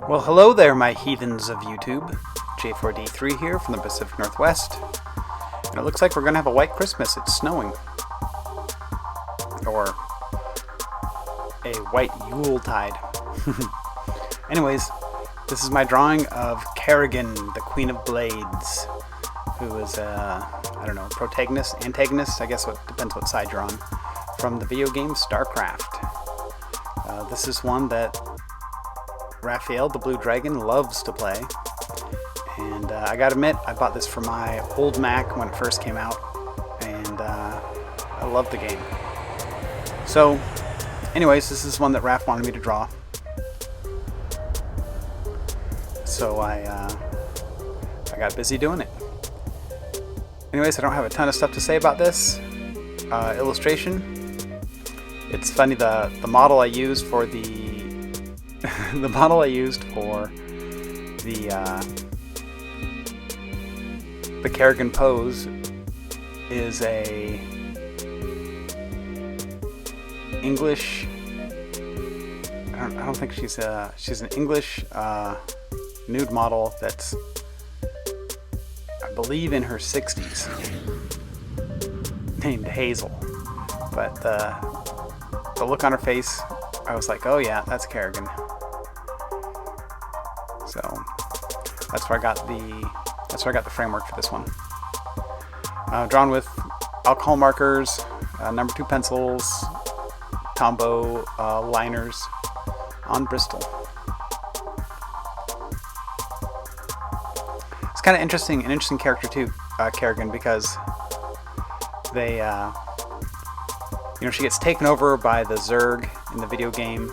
Well, hello there, my heathens of YouTube. J4D3 here from the Pacific Northwest. And it looks like we're going to have a white Christmas. It's snowing. Or a white Yuletide. Anyways, this is my drawing of Kerrigan, the Queen of Blades, who is I don't know, protagonist, antagonist, I guess it depends what side you're on, from the video game STARCRAFT. This is one that Raphael, the Blue Dragon, loves to play. And I gotta admit, I bought this for my old Mac when it first came out, and I love the game. So, anyways, this is one that Raph wanted me to draw. So I got busy doing it. Anyways, I don't have a ton of stuff to say about this illustration. It's funny, the model I used for the the model I used for the Kerrigan pose is a English. I don't think she's an English nude model that's, I believe, in her 60s, named Hazel. But the look on her face, I was like, oh yeah, that's Kerrigan. So that's where I got the framework for this one. Drawn with alcohol markers, number 2 pencils, Tombow liners on Bristol. It's kind of interesting, an interesting character too, Kerrigan, because they, she gets taken over by the Zerg in the video game,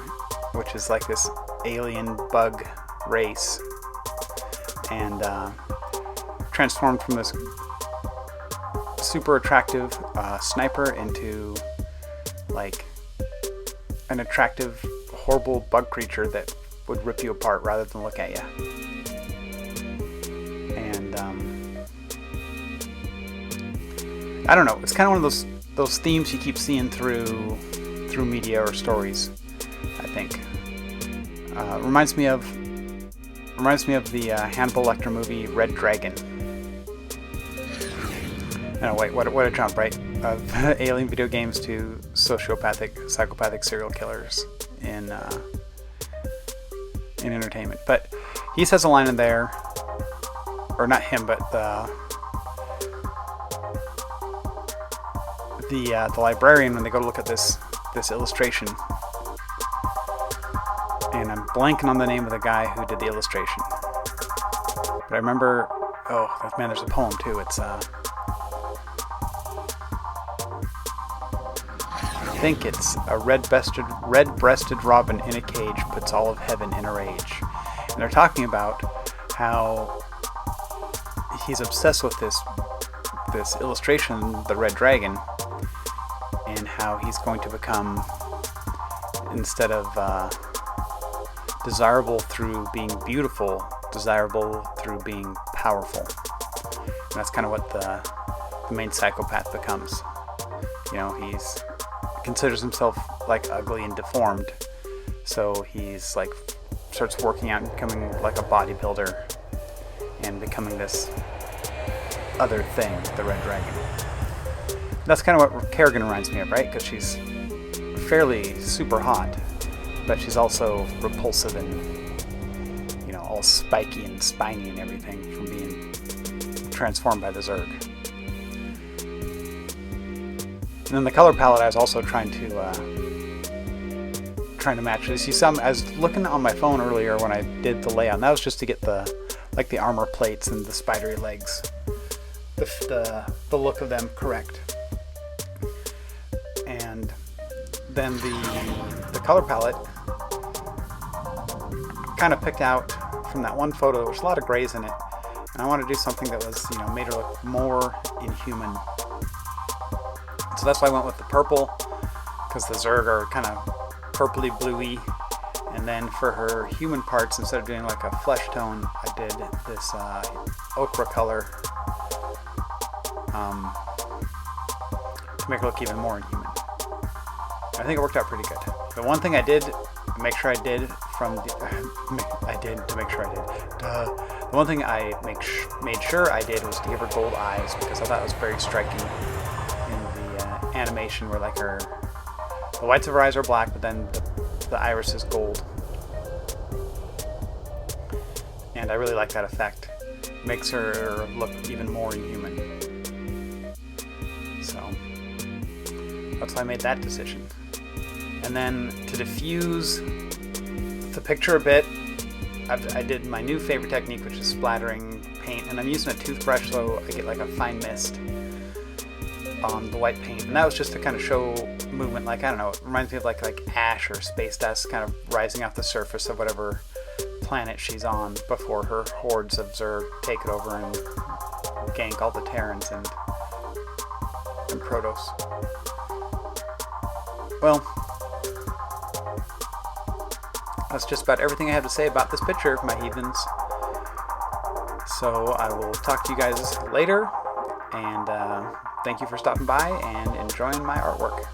which is like this alien bug race, and transformed from this super attractive sniper into like an attractive, horrible bug creature that would rip you apart rather than look at you. And I don't know, it's kind of one of those themes you keep seeing through media or stories, I think. Reminds me of the Hannibal Lecter movie Red Dragon. No, wait, what a jump, right? Of alien video games to psychopathic serial killers in entertainment. But he says a line in there, or not him, but the librarian, when they go to look at this illustration, and I'm blanking on the name of the guy who did the illustration, but I remember, oh man, there's a poem too. It's I think it's a red-breasted robin in a cage puts all of heaven in a rage. And they're talking about how he's obsessed with this illustration, the Red Dragon, and how he's going to become, instead of desirable through being beautiful, desirable through being powerful. And that's kind of what the main psychopath becomes. He considers himself like ugly and deformed, so he's like starts working out and becoming like a bodybuilder and becoming this other thing, the Red Dragon. That's kind of what Kerrigan reminds me of, right? Because she's fairly super hot, but she's also repulsive and, all spiky and spiny and everything from being transformed by the Zerg. And then the color palette, I was also trying to match this. You see, I was looking on my phone earlier when I did the layout, and that was just to get the armor plates and the spidery legs, the look of them correct. And then the color palette kind of picked out from that one photo. There was a lot of grays in it, and I wanted to do something that was, made her look more inhuman. So that's why I went with the purple, because the Zerg are kind of purpley bluey. And then for her human parts, instead of doing like a flesh tone, I did this ochre color to make it look even more inhuman. I think it worked out pretty good. The one thing I did make sure I did from the I did to make sure I did. The one thing I made sure I did was to give her gold eyes, because I thought it was very striking in the animation where like the whites of her eyes are black, but then the iris is gold. And I really like that effect. It makes her look even more inhuman. So that's why I made that decision. And then to diffuse the picture a bit, I did my new favorite technique, which is splattering paint, and I'm using a toothbrush so I get like a fine mist on the white paint. And that was just to kind of show movement, like, I don't know, it reminds me of like ash or space dust kind of rising off the surface of whatever planet she's on before her hordes of Zerg take it over and gank all the Terrans and Protoss. Well, that's just about everything I have to say about this picture, my heathens. So I will talk to you guys later, and thank you for stopping by and enjoying my artwork.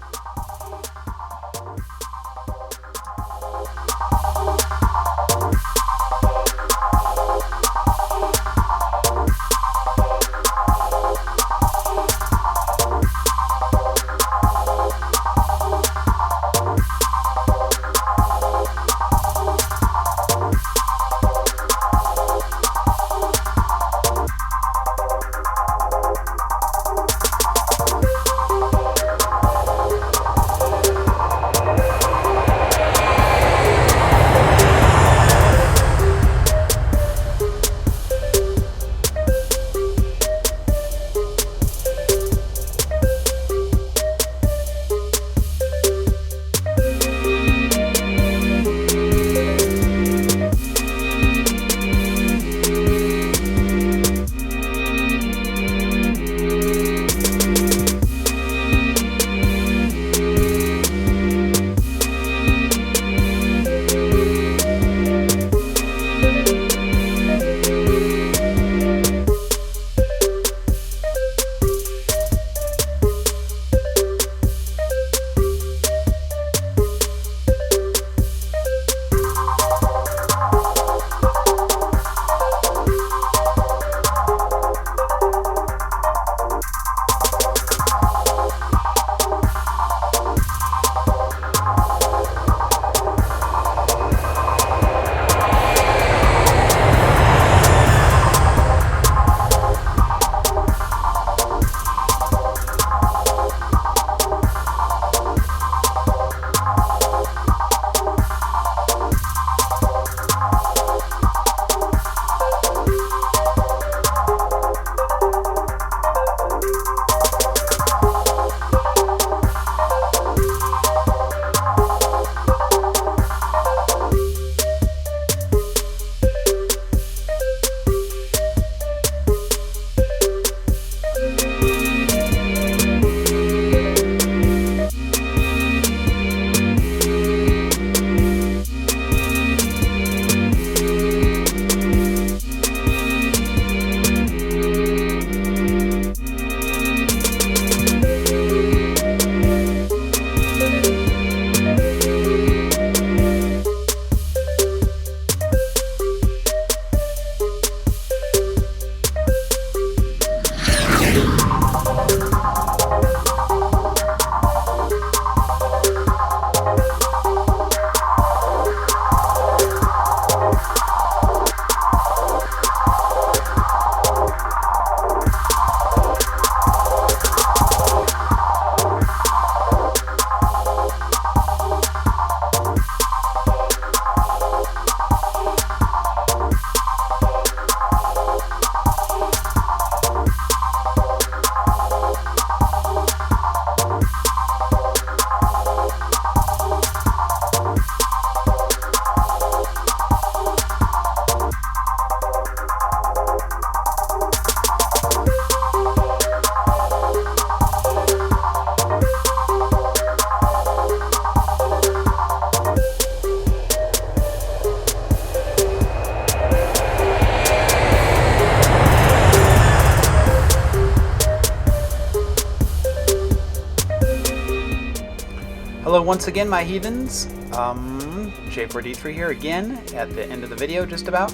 Hello once again, my heathens. J4D3 here again at the end of the video just about.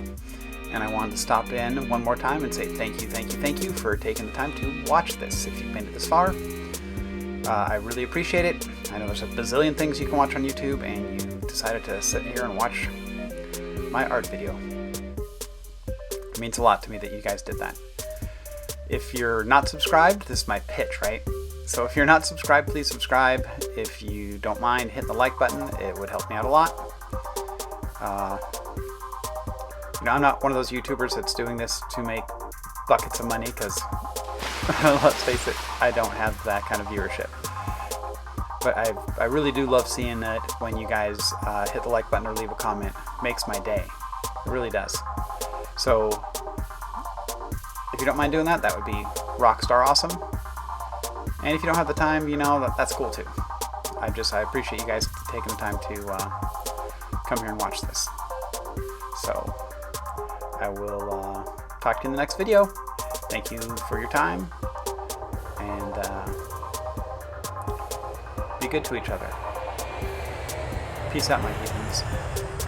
And I wanted to stop in one more time and say thank you for taking the time to watch this. If you've made it this far, I really appreciate it. I know there's a bazillion things you can watch on YouTube, and you decided to sit here and watch my art video. It means a lot to me that you guys did that. If you're not subscribed, this is my pitch, right? So if you're not subscribed, please subscribe. If you don't mind hitting the like button, it would help me out a lot. You know, I'm not one of those YouTubers that's doing this to make buckets of money, because let's face it, I don't have that kind of viewership. But I really do love seeing it when you guys hit the like button or leave a comment. It makes my day. It really does. So if you don't mind doing that, that would be rockstar awesome. And if you don't have the time, you know, that's cool too. I appreciate you guys taking the time to come here and watch this. So I will talk to you in the next video. Thank you for your time, and be good to each other. Peace out, my heathens.